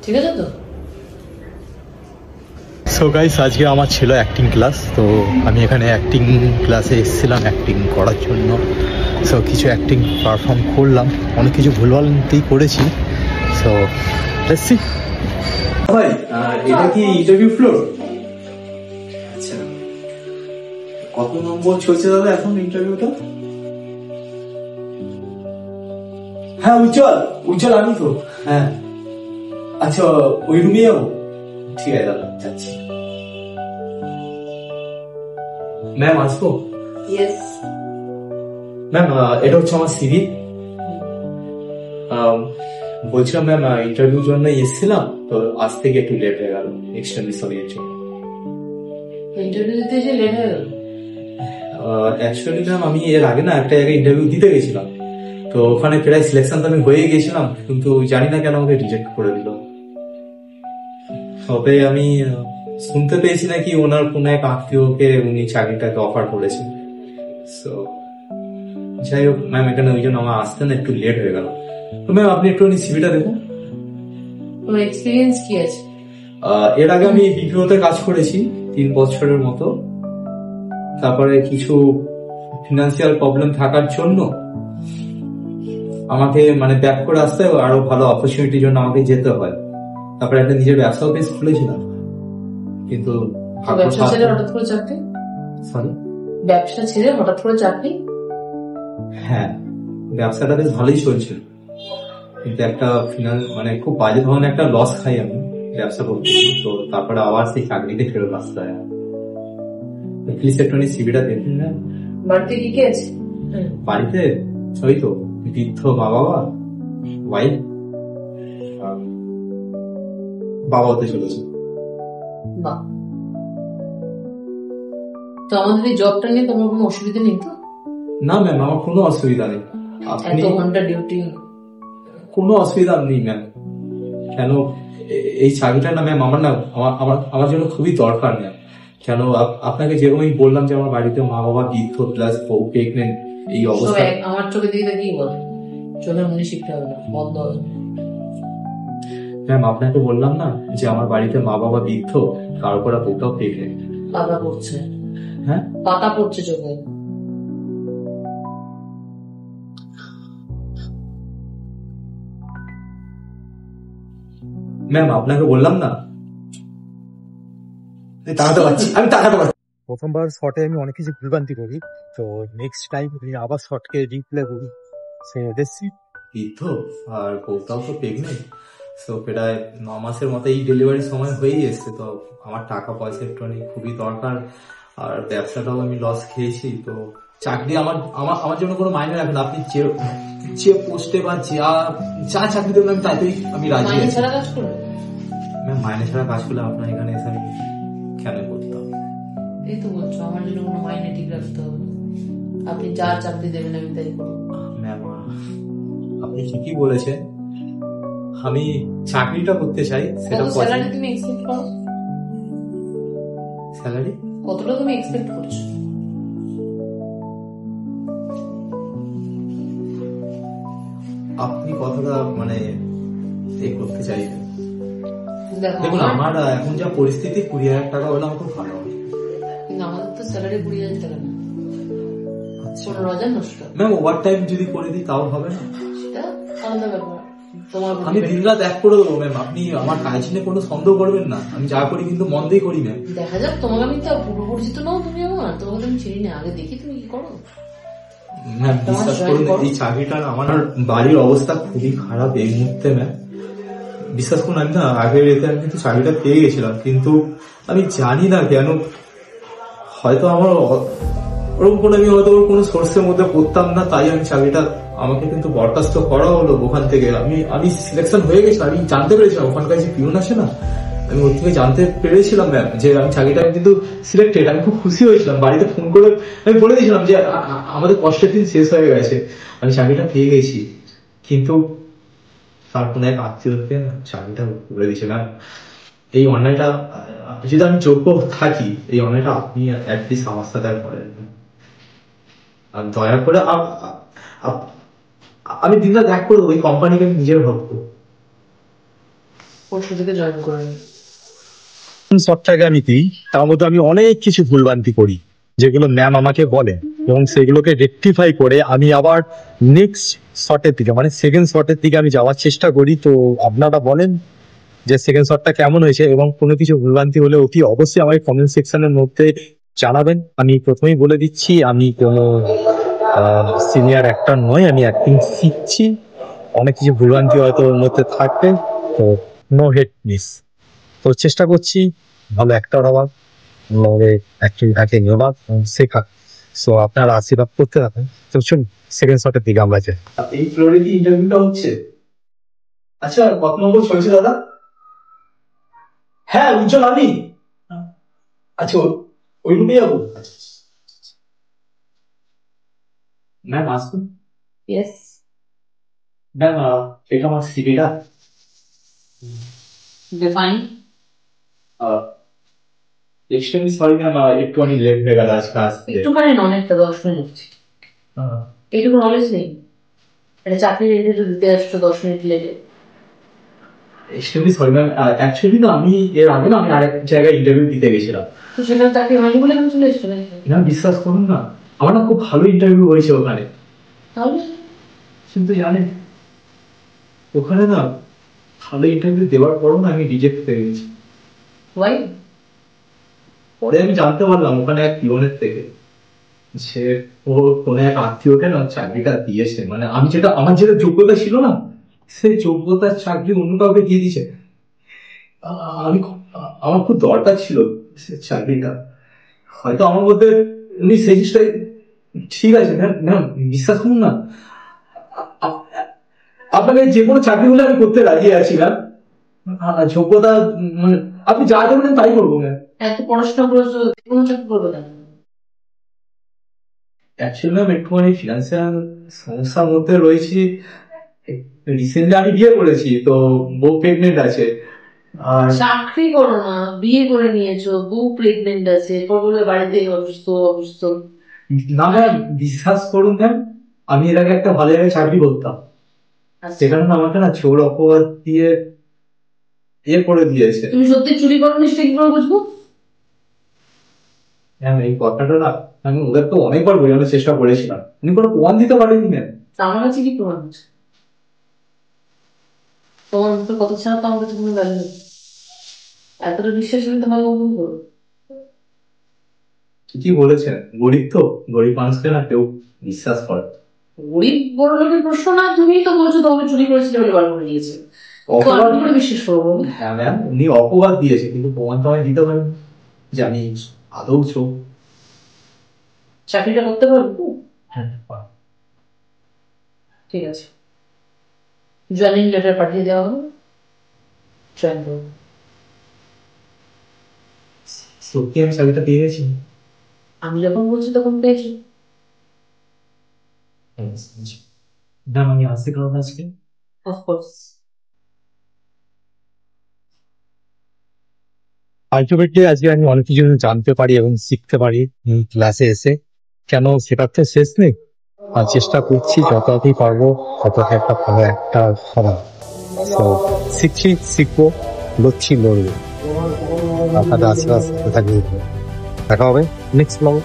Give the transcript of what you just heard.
ঠিক আছে তো? সো গাইস, আজকে আমার ছিল অ্যাক্টিং ক্লাস। তো আমি এখানে অ্যাক্টিং ক্লাসে এসেছিলাম অ্যাক্টিং করার জন্য। সো কিছু অ্যাক্টিং পারফর্ম করলাম, অনেক কিছু ভুলভালই করেছি। So let's see. ভাই এটা কি ইন্টারভিউ ফ্লোর? আচ্ছা, কত নম্বর চলছে দাদা এখন ইন্টারভিউটা? হ্যাঁ উজ্জ্বল আমি তো। হ্যাঁ আচ্ছা, ওই রুমে যাবো। ঠিক আছে দাদা, যাচ্ছি। ম্যাম আসবো? ইয়েস। ম্যাম এটা হচ্ছে আমার সিভি। বলছিলাম ম্যাম, ইন্টারভিউর জন্য এসেছিলাম, তো আজ থেকে একটু লেট হয়ে গেল, এক্সট্রিমলি সরি এর জন্য। ইন্টারভিউ দিতে এসে লেট হয়ে গেল? অ্যাকচুয়ালি ম্যাম আমি এর আগে না একটা জায়গায় ইন্টারভিউ দিতে গেছিলাম, তো ওখানে প্রায় সিলেকশন তো আমি হয়ে গেছিলাম, কিন্তু জানি না কেন আমাকে রিজেক্ট করে দিল। তবে আমি শুনতে পেয়েছি নাকি ওনার কোন এক আত্মীয়কে উনি চাকরিটাকে অফার করেছেন। সো যাই হোক ম্যাম, এখানে ওই জন্য আমার আসতে না একটু লেট হয়ে গেল। তো ম্যাম আপনি একটু সিভিটা দেখুন। তোমার এক্সপিরিয়েন্স কি আছে? এর আগে আমি বিপিওতে কাজ করেছি 3 বছরের মতো। তারপরে কিছু ফিনান্সিয়াল প্রবলেম থাকার জন্য আমাকে মানে ব্যাক করে আসতে হয়, আরো ভালো অপরচুনিটির জন্য আমাকে যেতে হয়। তারপরে একটা নিজের ব্যবসাও বেশ খুলেছিলাম, কিন্তু ব্যবসা ছেড়ে হঠাৎ করে চাকরি? সরি, ব্যবসা ছেড়ে হঠাৎ করে চাকরি? হ্যাঁ, ব্যবসাটা বেশ ভালোই চলছিল, কিন্তু একটা মানে খুব বাজে ধরনের একটা লস খাই আমি ব্যবসা করতে। তো তারপরে আবার সেই চাকরিতে ফেরত আসতে হয়। প্লিজ একটু সিভিটা দেখুন না। বাড়িতে কি কে আছে? বাড়িতে ওই তো বৃদ্ধ মা বাবা, ওয়াইফ, বাবা হতে চলেছে। বাহ, তো আমাদের এই জবটা নিয়ে তোমার কোনো অসুবিধা নেই তো? না ম্যাম, আমার কোনো অসুবিধা নেই। আপনি এত ঘন্টা ডিউটি? কোনো অসুবিধা নেই ম্যাম। কেন এই চাকরিটা না ম্যাম আমার না আমার জন্য খুবই দরকার ম্যাম। কেন আপনাকে যেরকম আমি বললাম যে আমার বাড়িতে মা বাবা বৃদ্ধ প্লাস বউ প্রেগনেন্ট, এই অবস্থা। আমার চোখে দিকে কি বল, চোখের মনে শিখতে হবে না, বন্ধ হবে। ম্যাম আপনাকে বললাম না যে আমার বাড়িতে মা বাবা বৃদ্ধ, তার উপর বউটাও প্রেগনেন্ট। পাতা পড়ছে? হ্যাঁ, পাতা পড়ছে চোখে। ম্যাম আপনাকে বললাম না তাকাতে পারছি, আমি তাকাতে পারছি। প্রথমবার শটে আমি অনেক কিছু ভুলভ্রান্তি করি, তো নেক্সট টাইম আবার শটকে রিপ্লে করি। সে দেখছি বৃদ্ধ আর বউটাও তো প্রেগনেন্ট, তো প্রায় 9 মাসের মতো এই ডেলিভারির সময় হয়েই এসছে। তো আমার টাকা পয়সা একটু খুবই দরকার, আর ব্যবসাটাও আমি লস খেয়েছি। তো চাকরি আমার জন্য কোনো মাইনে রাখেন, আপনি যে পোস্টে বা যা চাকরি দেবেন আমি তাইতেই আমি রাজি আছি। মাইনে ছাড়া কাজ করবে? ম্যাম মাইনে ছাড়া কাজ করলে আপনার এখানে এসে আমি কেন করতাম? এই তো বলছো আমার জন্য কোনো মাইনে ঠিক রাখতে হবে, আপনি যা চাকরি দেবেন আমি তাই করবো। ম্যাম আপনি ঠিকই বলেছেন, আমি চাকরিটা করতে চাই। সেটা স্যালারি তুমি এক্সপেক্ট করো? স্যালারি কতটা তুমি এক্সপেক্ট করছো? আপনি কতটা মানে এই করতে চাইবেন? দেখুন আমার এখন যা পরিস্থিতি 20,000 টাকা হলে আমার খুব ভালো হবে। কিন্তু আমাদের তো স্যালারি 20,000 টাকা না, 15,900 টাকা। ম্যাম ওভার টাইম যদি করে দিই তাও হবে না? সেটা আলাদা ব্যাপার। আমি দিন রাত এক করে দেবো ম্যাম, আপনি আমার কাজ নিয়ে কোনো সন্দেহ করবেন না। আমি যা করি কিন্তু মন দিয়ে করি ম্যাম। দেখা যাক, তোমাকে আমি তো পূর্ব পরিচিত নাও তুমি আমার, তোমাকে আমি চিনি না, আগে দেখি তুমি কি করো। ম্যাম বিশ্বাস করুন, এই চাকরিটা আমার বাড়ির অবস্থা খুবই খারাপ এই মুহূর্তে ম্যাম। বিশ্বাস করুন, আমি না আগের এতে আমি কিন্তু চাকরিটা পেয়ে গেছিলাম, কিন্তু আমি জানি না কেন, হয়তো আমার ওরকম কোনো আমি হয়তো ওর কোনো সোর্সের মধ্যে পড়তাম না, তাই আমি চাকরিটা আমাকে কিন্তু বরখাস্ত করা হলো ওখান থেকে। আমি সিলেকশন হয়ে গেছিলাম, আমি জানতে পেরেছিলাম ওখানকার যে পিউন আছে না, আমি ওর থেকে জানতে পেরেছিলাম ম্যাম যে আমি চাকরিটা কিন্তু সিলেক্টেড। আমি খুব খুশি হয়েছিলাম, বাড়িতে ফোন করে আমি বলে দিয়েছিলাম যে আমাদের কষ্টের দিন শেষ হয়ে গেছে, আমি চাকরিটা পেয়ে গেছি। কিন্তু তার কোনো এক আত্মীয়কে চাকরিটা করে দিয়েছে ম্যাম। এই অন্যায়টা যদি আমি যোগ্য থাকি, এই অন্যায়টা আপনি অ্যাটলিস্ট আমার সাথে করেন। আর দয়া করে আমি দিনটা ত্যাগ করে দেবো, ওই কোম্পানিকে আমি নিজের ভাববো। পরশু থেকে জয়েন করে নি। শর্টটাকে আমি দিই, তার মধ্যে আমি অনেক কিছু ভুলভ্রান্তি করি যেগুলো ম্যাম আমাকে বলে, এবং সেগুলোকে রেকটিফাই করে আমি আবার নেক্সট শটের দিকে মানে সেকেন্ড শটের দিকে আমি যাওয়ার চেষ্টা করি। তো আপনারা বলেন যে সেকেন্ড শটটা কেমন হয়েছে, এবং কোনো কিছু ভুলভ্রান্তি হলে অতি অবশ্যই আমাকে কমেন্ট সেকশনের মধ্যে জানাবেন। আমি প্রথমেই বলে দিচ্ছি আমি কোনো সিনিয়র অ্যাক্টর নয়, আমি অ্যাক্টিং শিখছি, অনেক কিছু ভুলভ্রান্তি হয়তো ওর মধ্যে থাকবে, তো নো হেড প্লিজ। তো চেষ্টা করছি ভালো অ্যাক্টর হওয়ার, ভালোভাবে অ্যাক্টিংটাকে নেওয়ার, শেখার। সো আপনারা আশীর্বাদ করতে থাকেন। তো শুন সেকেন্ড শটের দিকে আমরা যাই। এই ফ্লোরে কি ইন্টারভিউটা হচ্ছে? আচ্ছা, কত নম্বর চলছে দাদা? হ্যাঁ, উজ্জ্বল আমি। আচ্ছা, ওই রুমে যাবো। ম্যাম আসুন। ইয়েস। ম্যাম, এটা আমার সিভিটা। ডিফাইন। এক্সট্রিমলি সরি ম্যাম, একটুখানি লেট হয়ে গেল আজকে আসতে। একটুখানি অনেকটা 10 মিনিট। এইটুকু নলেজ নেই, এটা চাকরির ইন্টারভিউ দিতে আসছো 10 মিনিট লেটে। এক্সট্রিমলি সরি ম্যাম, অ্যাকচুয়ালি না আমি এর আগে না আমি আরেক জায়গায় ইন্টারভিউ দিতে গেছিলাম। তো সেখানে চাকরি হয়নি বলে আমি চলে এসছো নাকি? ম্যাম বিশ্বাস করুন না, আমার না খুব ভালো ইন্টারভিউ হয়েছে ওখানে, তাহলে কিন্তু জানেন ওখানে না ভালো ইন্টারভিউ দেওয়ার পরও না আমি রিজেক্ট হয়ে গেছি। ওয়াই? পরে আমি জানতে পারলাম ওখানে এক পিওনের থেকে যে ও কোনো এক আত্মীয়কে না চাকরিটা দিয়েছে, মানে আমি যেটা আমার যেটা যোগ্যতা ছিল না সেই যোগ্যতার চাকরি অন্য কাউকে দিয়ে দিয়েছে। আমার খুব দরকার ছিল সে চাকরিটা, হয়তো আমার মধ্যে উনি সেই জিনিসটাই ঠিক আছে। ম্যাম বিশ্বাস করুন না, আপনাকে যে কোনো চাকরি হলে আমি করতে রাজি আছি ম্যাম। যোগ্যতা মানে আপনি যা দেবেন তাই করবো ম্যাম। এত পড়াশোনা করেছো, কোনো চাকরি করবে না? অ্যাকচুয়ালি ম্যাম একটুখানি ফিনান্সিয়াল সমস্যার মধ্যে রয়েছি। রিসেন্টলি আমি বিয়ে করেছি, তো বউ প্রেগনেন্ট আছে। আর চাকরি করো না, বিয়ে করে নিয়েছো, বউ প্রেগনেন্ট আছে, বলে বাড়িতে অসুস্থ অসুস্থ। না ম্যাম বিশ্বাস করুন ম্যাম, আমি এর আগে একটা ভালো জায়গায় চাকরি করতাম, সেখানে না আমাকে না চোর অপবাদ দিয়ে ইয়ে করে দিয়েছে। তুমি সত্যি চুরি করো নিশ্চয়ই, কি করে বুঝবো? ম্যাম এই কথাটা না আমি ওদের তো অনেকবার বোঝানোর চেষ্টা করেছিলাম, উনি কোনো প্রমাণ দিতে পারেনি ম্যাম। আমার কাছে কি প্রমাণ আছে? তোমার মুখের কথা ছাড়া তো আমার কাছে কোনো ভ্যালু নেই। এতটা বিশ্বাস আমি তোমাকে কখন করবো? ঠিকই বলেছেন, গরিব তো, গরিব মানুষকে না কেউ বিশ্বাস করে। গরিব বড় লোকের প্রশ্ন না, তুমি তো বলছো তোমাকে চুরি করেছিলে বলে বার করে দিয়েছে, তো আমি কি করে বিশ্বাস করবো? হ্যাঁ ম্যাম উনি অপবাদ দিয়েছে, কিন্তু প্রমাণ তো আমি দিতে পারেন যে আমি আদৌ চোর। চাকরিটা করতে পারবো? হ্যাঁ, ঠিক আছে, জয়েনিং লেটার পাঠিয়ে দেওয়া হবে, জয়েন করবো। সত্যি আমি চাকরিটা পেয়ে গেছি? আমি যখন বলছি তখন পেয়েছি। ম্যাম আমি আসতে কারণ আজকে অফকোর্স। আলটিমেটলি আজকে আমি অনেক কিছু জানতে পারি এবং শিখতে পারি ক্লাসে এসে, কেন সেটার তো শেষ নেই। আর চেষ্টা করছি যতটাই পারবো ততটা একটা ভালো একটা হওয়া। তো শিখছি, শিখবো, লড়ছি, লড়বো। আপনাদের আশীর্বাদ থাকবে। দেখা হবে নেক্সট ব্লগ।